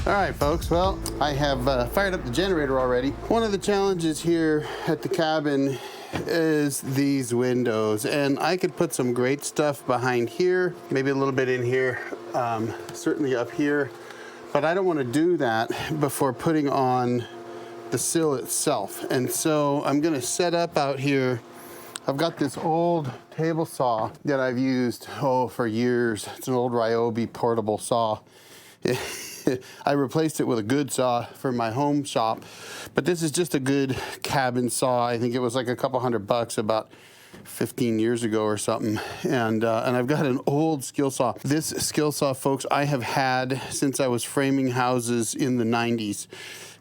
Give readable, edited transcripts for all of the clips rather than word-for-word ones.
All right, folks, well, I have fired up the generator already. One of the challenges here at the cabin is these windows, and I could put some great stuff behind here, maybe a little bit in here, certainly up here, but I don't want to do that before putting on the sill itself. And so I'm going to set up out here. I've got this old table saw that I've used, for years. It's an old Ryobi portable saw. I replaced it with a good saw for my home shop, but this is just a good cabin saw. I think it was like a couple $100 about 15 years ago or something. And I've got an old skill saw. This skill saw, folks, I have had since I was framing houses in the 90s.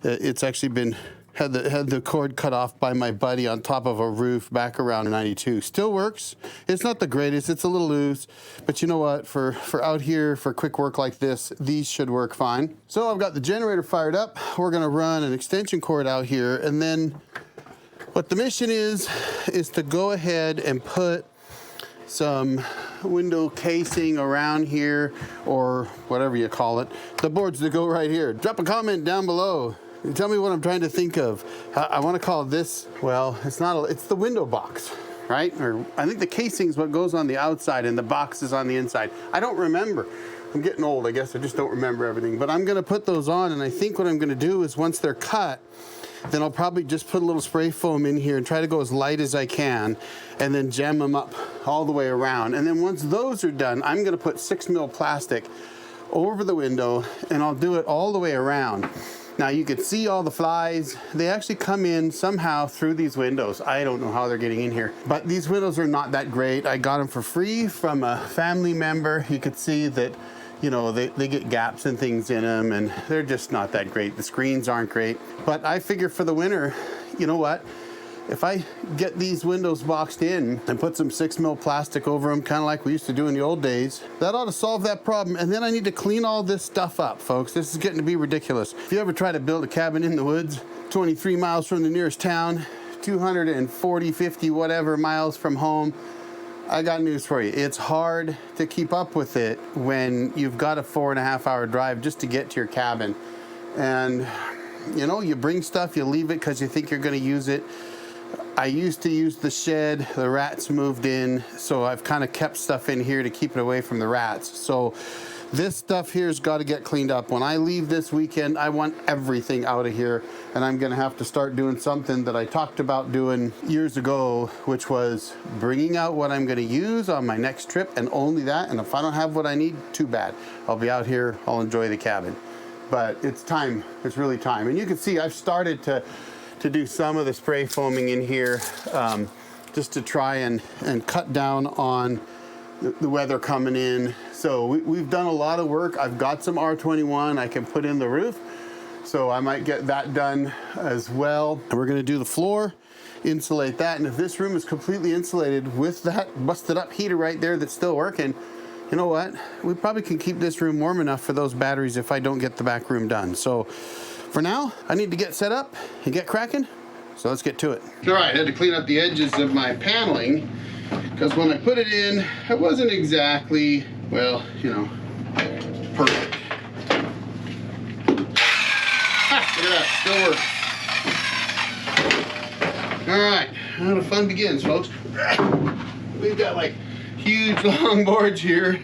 It's actually had the cord cut off by my buddy on top of a roof back around 92. Still works. It's not the greatest, it's a little loose, but you know what, for out here, for quick work like this, these should work fine. So I've got the generator fired up. We're gonna run an extension cord out here, and then what the mission is to go ahead and put some window casing around here, or whatever you call it, the boards that go right here. Drop a comment down below. Tell me what I'm trying to think of. I want to call this, well, it's the window box, right? Or I think the casing is what goes on the outside and the box is on the inside. I don't remember. I'm getting old, I guess. I just don't remember everything. But I'm going to put those on, and I think what I'm going to do is once they're cut, then I'll probably just put a little spray foam in here and try to go as light as I can, and then jam them up all the way around. And then once those are done, I'm going to put 6mm plastic over the window, and I'll do it all the way around. Now you can see all the flies. They actually come in somehow through these windows. I don't know how they're getting in here, but these windows are not that great. I got them for free from a family member. You could see that, you know, they get gaps and things in them, and they're just not that great. The screens aren't great, but I figure for the winter, you know what? If I get these windows boxed in and put some 6mm plastic over them, kind of like we used to do in the old days, that ought to solve that problem. And then I need to clean all this stuff up, folks. This is getting to be ridiculous. If you ever try to build a cabin in the woods, 23 miles from the nearest town, 240, 50, whatever miles from home, I got news for you. It's hard to keep up with it when you've got a 4.5-hour drive just to get to your cabin. And, you know, you bring stuff, you leave it because you think you're going to use it. I used to use the shed. The rats moved in, so I've kind of kept stuff in here to keep it away from the rats. So this stuff here has got to get cleaned up. When I leave this weekend, I want everything out of here, and I'm going to have to start doing something that I talked about doing years ago, which was bringing out what I'm going to use on my next trip, and only that. And if I don't have what I need, too bad. I'll be out here. I'll enjoy the cabin. But it's time. It's really time. And you can see I've started to do some of the spray foaming in here, just to try and cut down on the weather coming in. So we've done a lot of work. I've got some R21 I can put in the roof, so I might get that done as well. And we're gonna do the floor, insulate that, and if this room is completely insulated with that busted up heater right there that's still working, you know what? We probably can keep this room warm enough for those batteries if I don't get the back room done. So for now, I need to get set up and get cracking, so let's get to it. All right, I had to clean up the edges of my paneling because when I put it in, it wasn't exactly, well, you know, perfect. Look at that, still works. All right, now the fun begins, folks. We've got like huge long boards here.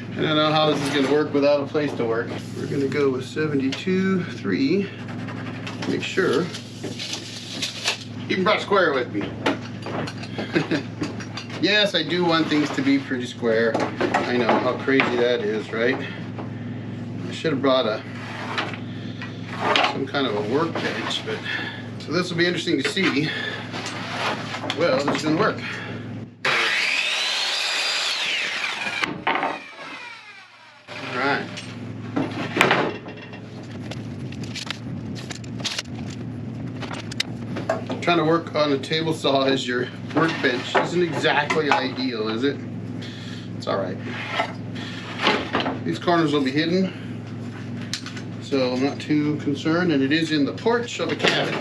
I don't know how this is going to work without a place to work. We're going to go with 72.3. Make sure. Even brought square with me. Yes, I do want things to be pretty square. I know how crazy that is, right? I should have brought some kind of a workbench, but so this will be interesting to see. Well, this is going to work. Trying to work on a table saw as your workbench isn't exactly ideal, is it? It's all right. These corners will be hidden, so I'm not too concerned, and it is in the porch of a cabin.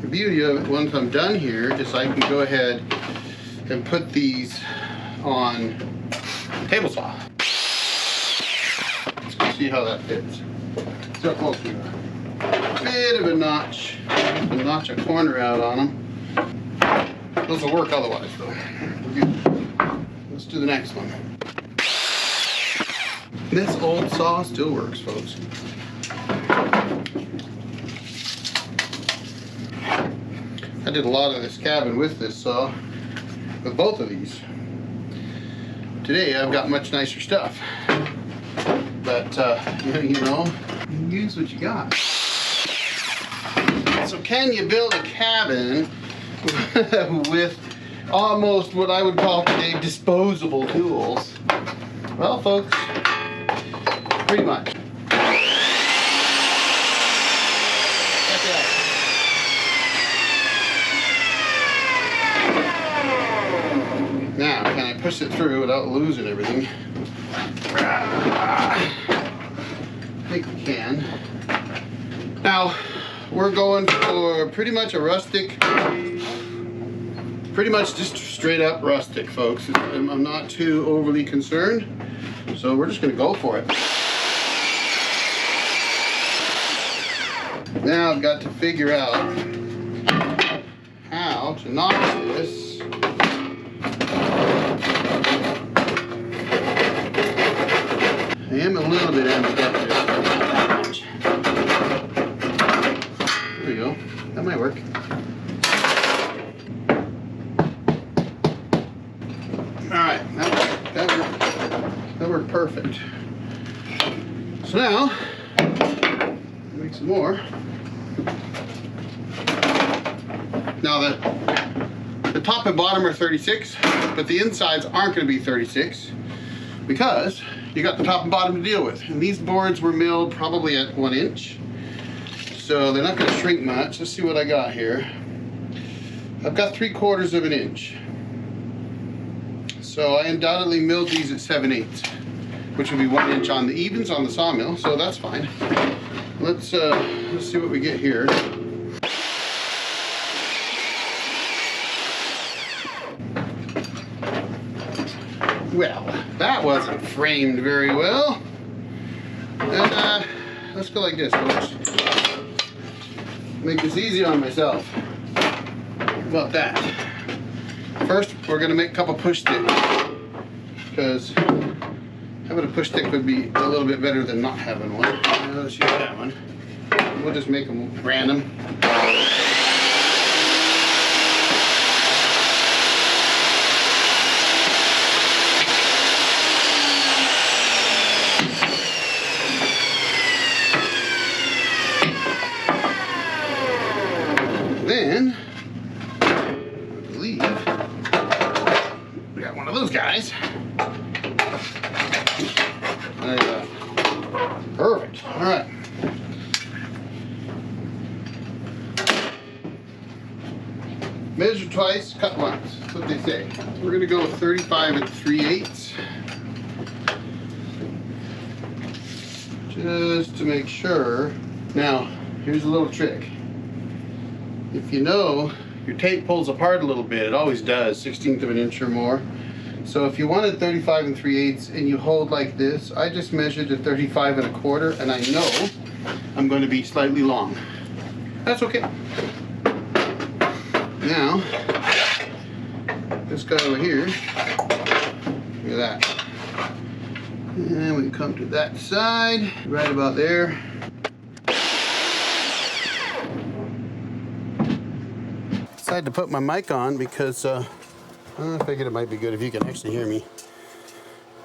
The beauty of it, once I'm done here, is I can go ahead and put these on table saw. Let's go see how that fits. See how close we are. Bit of a notch. To notch a corner out on them. Those will work otherwise though. We're good. Let's do the next one. This old saw still works, folks. I did a lot of this cabin with this saw, with both of these. Today I've got much nicer stuff. But, you know, use what you got. So can you build a cabin with almost what I would call today disposable tools? Well, folks, pretty much. Now, can I push it through without losing everything? I think we can. Now, we're going for pretty much a rustic, pretty much just straight up rustic, folks. I'm not too overly concerned, so we're just gonna go for it. Now I've got to figure out how to notch this. I am a little bit ambidextrous, but not that much. There we go. That might work. Alright, that worked perfect. So now, make some more. Now the top and bottom are 36, but the insides aren't going to be 36 because you got the top and bottom to deal with. And these boards were milled probably at 1 inch. So they're not going to shrink much. Let's see what I got here. I've got 3/4 of an inch. So I undoubtedly milled these at 7/8, which would be 1 inch on the evens on the sawmill. So that's fine. Let's see what we get here. Well, that wasn't framed very well. And let's go like this, folks. Make this easy on myself. How about that? First, we're gonna make a couple push sticks because having a push stick would be a little bit better than not having one. Let's use that one. We'll just make them random. Then, I believe, we got one of those guys. Perfect. All right. Measure twice, cut once. That's what they say. We're going to go with 35 3/8. Just to make sure. Now, here's a little trick. If you know your tape pulls apart a little bit, it always does, 1/16 of an inch or more. So if you wanted 35 3/8 and you hold like this, I just measured to 35 1/4 and I know I'm going to be slightly long. That's okay. Now, this guy over here, look at that. And we come to that side, right about there. Decided to put my mic on because I figured it might be good if you can actually hear me.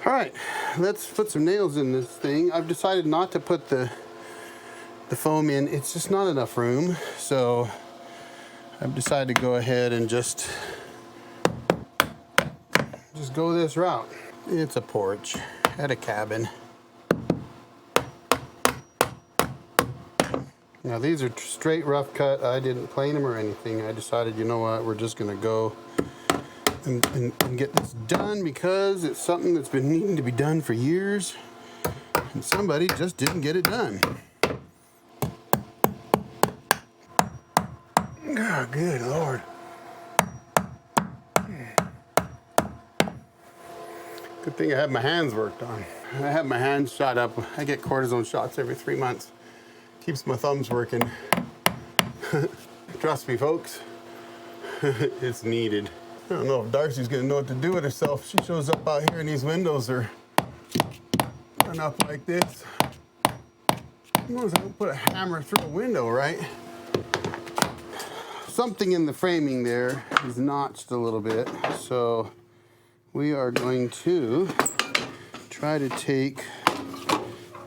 All right, let's put some nails in this thing. I've decided not to put the foam in. It's just not enough room, so I've decided to go ahead and just go this route. It's a porch at a cabin. Now these are straight rough cut. I didn't plane them or anything. I decided, you know what, we're just gonna go and get this done because it's something that's been needing to be done for years and somebody just didn't get it done. Oh, good Lord. Good thing I have my hands worked on. I have my hands shot up. I get cortisone shots every 3 months. Keeps my thumbs working. Trust me, folks, it's needed. I don't know if Darcy's gonna know what to do with herself. She shows up out here and these windows are done up like this. As long as I don't put a hammer through a window, right? Something in the framing there is notched a little bit, so we are going to try to take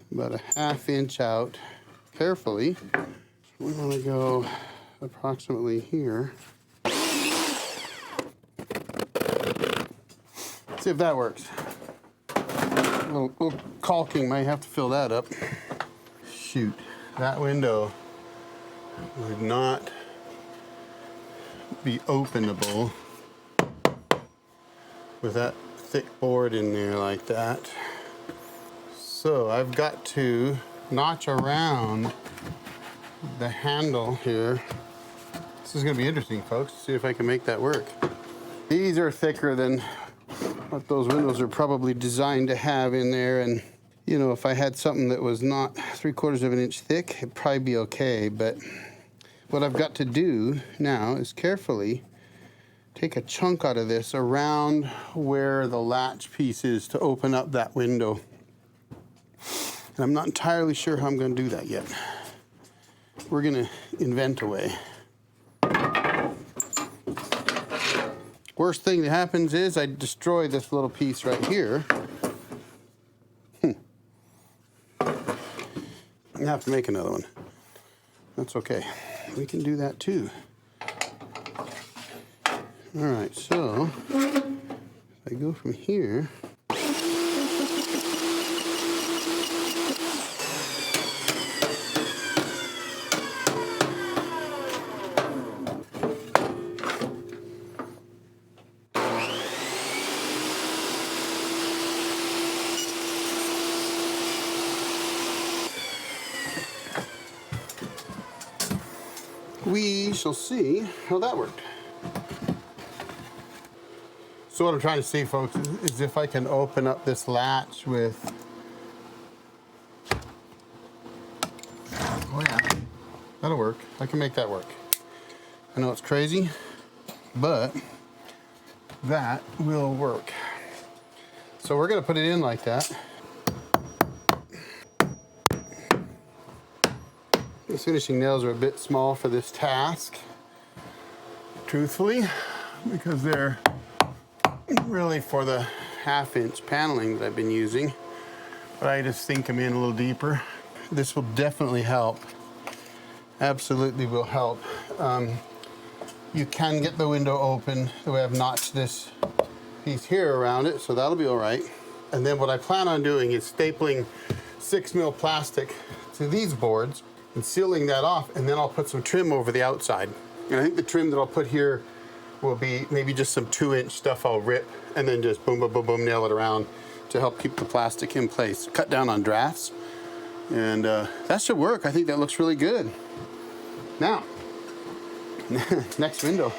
about a ½ inch out carefully. We're going to go approximately here. See if that works. A little caulking might have to fill that up. Shoot, that window would not be openable with that thick board in there like that. So I've got to notch around the handle here. This is gonna be interesting, folks. See if I can make that work. These are thicker than what those windows are probably designed to have in there, and you know, if I had something that was not 3/4 of an inch thick, it'd probably be okay. But what I've got to do now is carefully take a chunk out of this around where the latch piece is to open up that window. And I'm not entirely sure how I'm going to do that yet. We're going to invent a way. Worst thing that happens is I destroy this little piece right here. I have to make another one. That's okay. We can do that too. All right, so if I go from here, we shall see how that worked. So what I'm trying to see, folks, is if I can open up this latch with, oh yeah, that'll work. I can make that work. I know it's crazy, but that will work. So we're gonna put it in like that. These finishing nails are a bit small for this task, truthfully, because they're really for the ½ inch paneling that I've been using, but I just sink them in a little deeper. This will definitely help. Absolutely will help. You can get the window open the way I've notched this piece here around it, so that'll be all right. And then what I plan on doing is stapling 6mm plastic to these boards and sealing that off, and then I'll put some trim over the outside. And I think the trim that I'll put here will be maybe just some 2-inch stuff I'll rip and then just boom, boom, boom, boom, nail it around to help keep the plastic in place. Cut down on drafts. And that should work. I think that looks really good. Now, next window.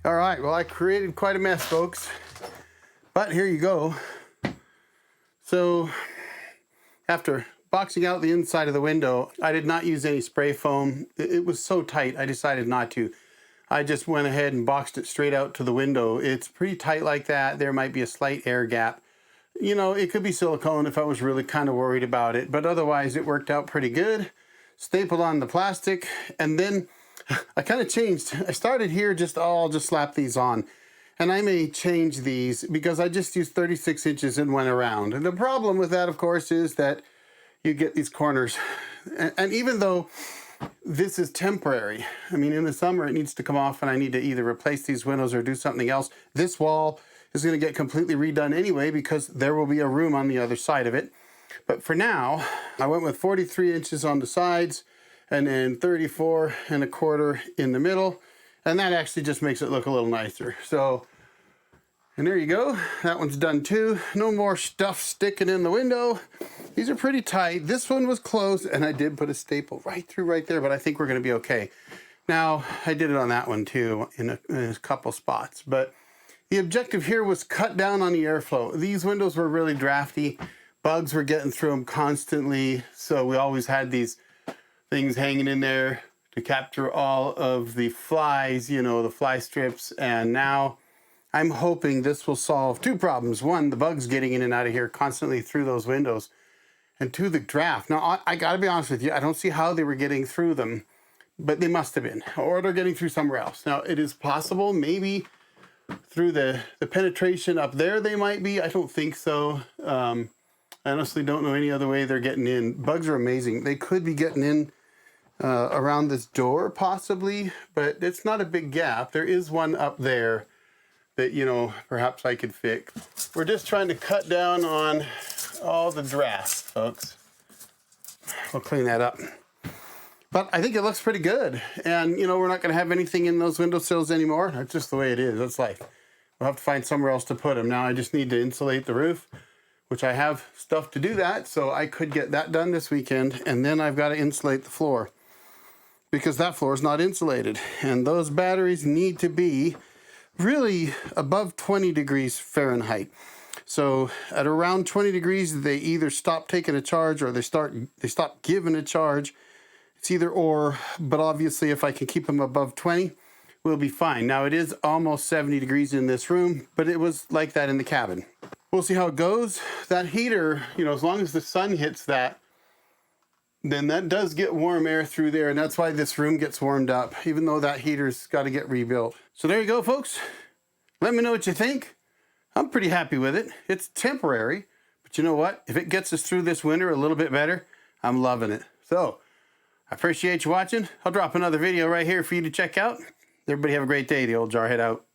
All right, well, I created quite a mess, folks, but here you go. So after boxing out the inside of the window, I did not use any spray foam. It was so tight, I decided not to. I just went ahead and boxed it straight out to the window. It's pretty tight like that. There might be a slight air gap. You know, it could be silicone if I was really kind of worried about it, but otherwise it worked out pretty good. Stapled on the plastic, and then I kind of changed. I started here, I'll just slap these on. And I may change these because I just used 36 inches and went around. And the problem with that, of course, is that you get these corners. And even though this is temporary, I mean, in the summer it needs to come off and I need to either replace these windows or do something else. This wall is going to get completely redone anyway because there will be a room on the other side of it. But for now, I went with 43 inches on the sides and then 34 1/4 in the middle. And that actually just makes it look a little nicer. So, and there you go. That one's done too. No more stuff sticking in the window. These are pretty tight. This one was closed and I did put a staple right through right there, but I think we're going to be okay. Now, I did it on that one too in a couple spots, but the objective here was cut down on the airflow. These windows were really drafty. Bugs were getting through them constantly. So we always had these things hanging in there to capture all of the flies, you know, the fly strips. And now I'm hoping this will solve two problems. One, the bugs getting in and out of here constantly through those windows. And two, the draft. Now, I gotta be honest with you, I don't see how they were getting through them, but they must have been, or they're getting through somewhere else. Now, it is possible, maybe through the penetration up there they might be. I don't think so. I honestly don't know any other way they're getting in. Bugs are amazing. They could be getting in around this door possibly, but it's not a big gap. There is one up there that, you know, perhaps I could fix. We're just trying to cut down on all the draft, folks. We'll clean that up. But I think it looks pretty good. And, you know, we're not going to have anything in those windowsills anymore. That's just the way it is. That's life. We'll have to find somewhere else to put them. Now I just need to insulate the roof, which I have stuff to do that. So I could get that done this weekend. And then I've got to insulate the floor because that floor is not insulated. And those batteries need to be really above 20 degrees Fahrenheit. So at around 20 degrees, they either stop taking a charge or they stop giving a charge. It's either or, but obviously if I can keep them above 20, we'll be fine. Now it is almost 70 degrees in this room, but it was like that in the cabin. We'll see how it goes. That heater, you know, as long as the sun hits that, then that does get warm air through there, and that's why this room gets warmed up, even though that heater's got to get rebuilt. So there you go, folks. Let me know what you think. I'm pretty happy with it. It's temporary, but you know what? If it gets us through this winter a little bit better, I'm loving it. So I appreciate you watching. I'll drop another video right here for you to check out. Everybody have a great day. The old Jarhead out.